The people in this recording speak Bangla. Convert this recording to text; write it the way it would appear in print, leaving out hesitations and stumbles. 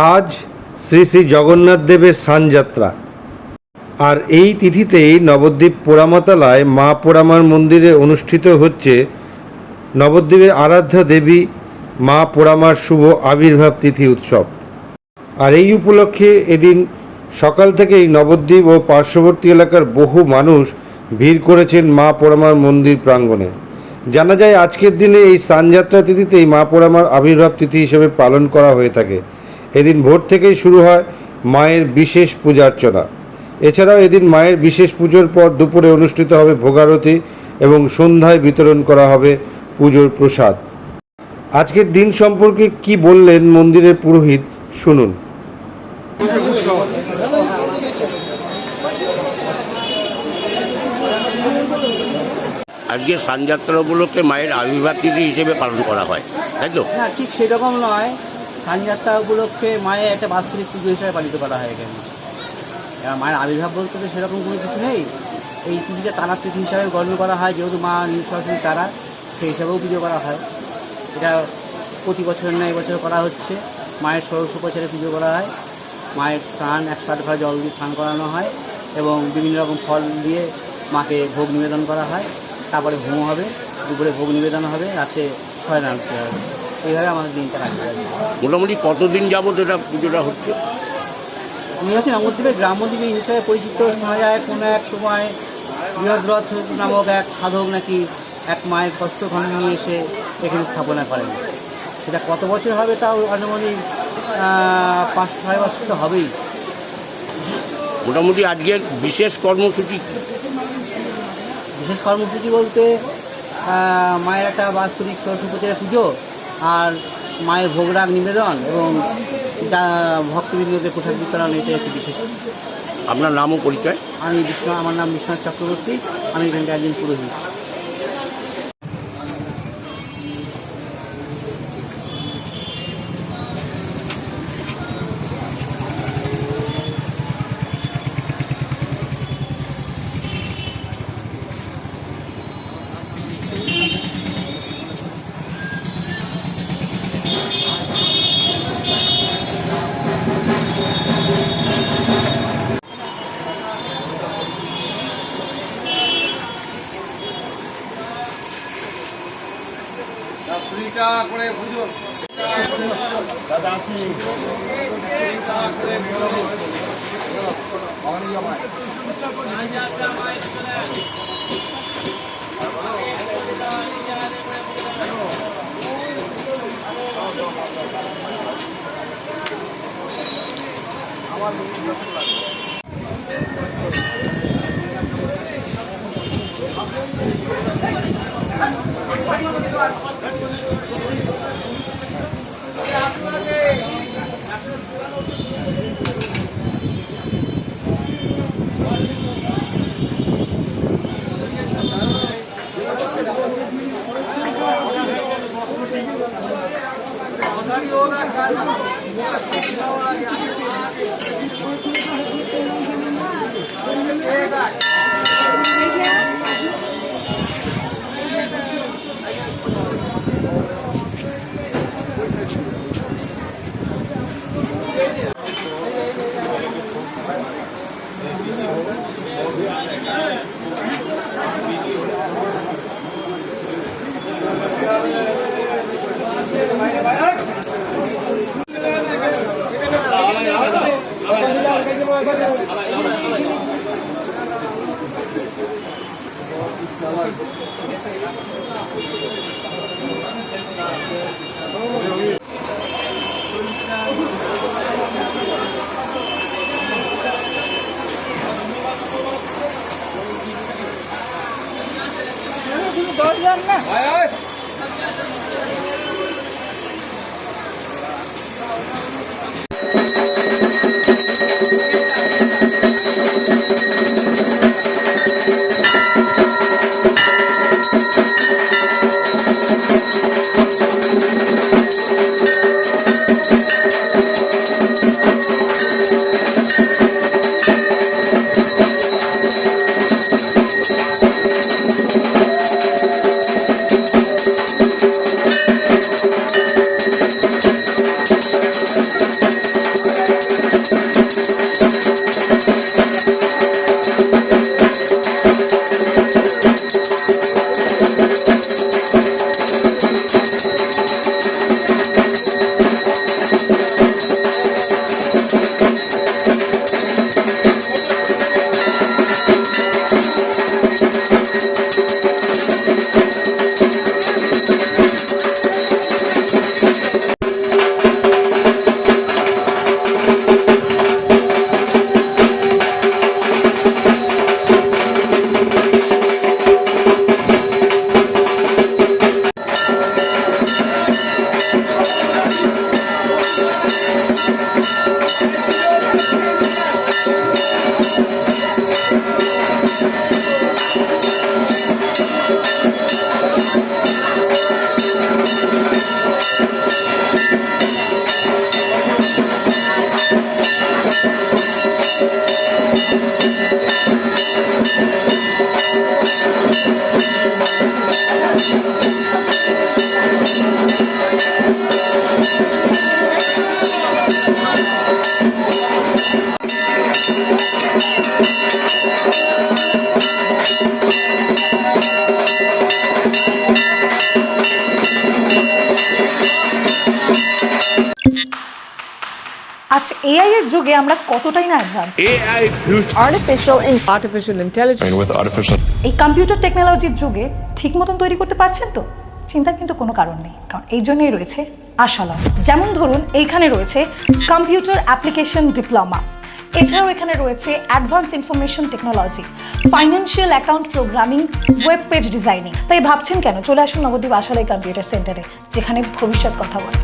আজ শ্রী শ্রী জগন্নাথ দেবের স্নানযাত্রা। আর এই তিথিতেই নবদ্বীপ পোড়ামাতলায় মা পোড়ামার মন্দিরে অনুষ্ঠিত হচ্ছে নবদ্বীপের আরাধ্যা দেবী মা পোড়ামার শুভ আবির্ভাব তিথি উৎসব। আর এই উপলক্ষে এদিন সকাল থেকেই নবদ্বীপ ও পার্শ্ববর্তী এলাকার বহু মানুষ ভিড় করেছেন মা পোড়ামার মন্দির প্রাঙ্গণে। জানা যায় আজকের দিনে এই স্নানযাত্রা তিথিতেই মা পোড়ামার আবির্ভাব তিথি হিসেবে পালন করা হয়ে থাকে। এদিন ভোর থেকেই শুরু হয় মায়ের বিশেষ পূজার্চনা। এছাড়াও এদিন মায়ের বিশেষ পুজোর পর দুপুরে অনুষ্ঠিত হবে ভোগারতি এবং সন্ধ্যায় বিতরণ করা হবে পুজোর প্রসাদ। আজকের দিন সম্পর্কে কি বললেন মন্দিরের পুরোহিত, শুনুন। আজকে স্নানযাত্রা উপলক্ষে মায়ের আবির্ভাব তিথি হিসেবে পালন করা হয়, তাই তো? না, ঠিক সেরকম নয়। স্নানযাত্রা উপলক্ষে মায়ের একটা বাৎসরিক পুজো হিসাবে পালিত করা হয় এখানে। এবার মায়ের আবির্ভাব বলতে তো সেরকম কোনো কিছু নেই। এই তিথিটা তারা তিথি হিসাবে গণ্য করা হয়, যেহেতু মা সরাসরি তারা, সেই হিসাবেও পুজো করা হয়। এটা প্রতি বছর না এবছর করা হচ্ছে। মায়ের ষোড়শোপচারে পুজো করা হয়। মায়ের স্নান 108 ঘর জল দিয়ে স্নান করানো হয় এবং বিভিন্ন রকম ফল দিয়ে মাকে ভোগ নিবেদন করা হয়। তারপরে হোম হবে, দুপুরে ভোগ নিবেদন হবে, রাতে শয়ন আনতে হবে। এইভাবে আমাদের দিনটা কাটতে হবে। মোটামুটি কতদিন যাবত এটা পুজোটা হচ্ছে? উনি হচ্ছে নবদ্বীপের গ্রামদ্বীপী হিসেবে পরিচিত। শোনা যায় কোনো এক সময় বৃহদ্রথ নামক এক সাধক নাকি এক মায়ের কষ্টখণ্ড নিয়ে এসে এখানে স্থাপনা করেন। সেটা কত বছর হবে তাও আনুমানিক 5-6 বছর তো হবেই। মোটামুটি আজকের বিশেষ কর্মসূচি কি? বিশেষ কর্মসূচি বলতে মায়ের একটা বাৎসরিক ষোড়শোপচারে পুজো আর মায়ের ভোগরাগ নিবেদন এবং ভক্তবৃন্দদের প্রসাদ বিতরণ, এটা একটি বিশেষ। আপনার নাম ও পরিচয়? আমার নাম বিশ্বনাথ চক্রবর্তী। আমি এখানকার একজন পুরোহিত। করে বুঝো দাদা আসি আচ্ছা, এআই এর যুগে আমরা কতটাই না advance. artificial intelligence with artificial এই কম্পিউটার টেকনোলজির যুগে ঠিক মতন তৈরি করতে পারছেন তো? চিন্তার কিন্তু কোনো কারণ নেই, কারণ এই জন্যই রয়েছে আশালম। যেমন ধরুন, এইখানে রয়েছে কম্পিউটার অ্যাপ্লিকেশন ডিপ্লোমা, এছাড়াও এখানে রয়েছে advance information technology, financial account programming, web page designing. তাই ভাবছেন কেন? চলে আসুন নবদ্বীপ আশালয় কম্পিউটার সেন্টারে, যেখানে ভবিষ্যৎ কথা বলে।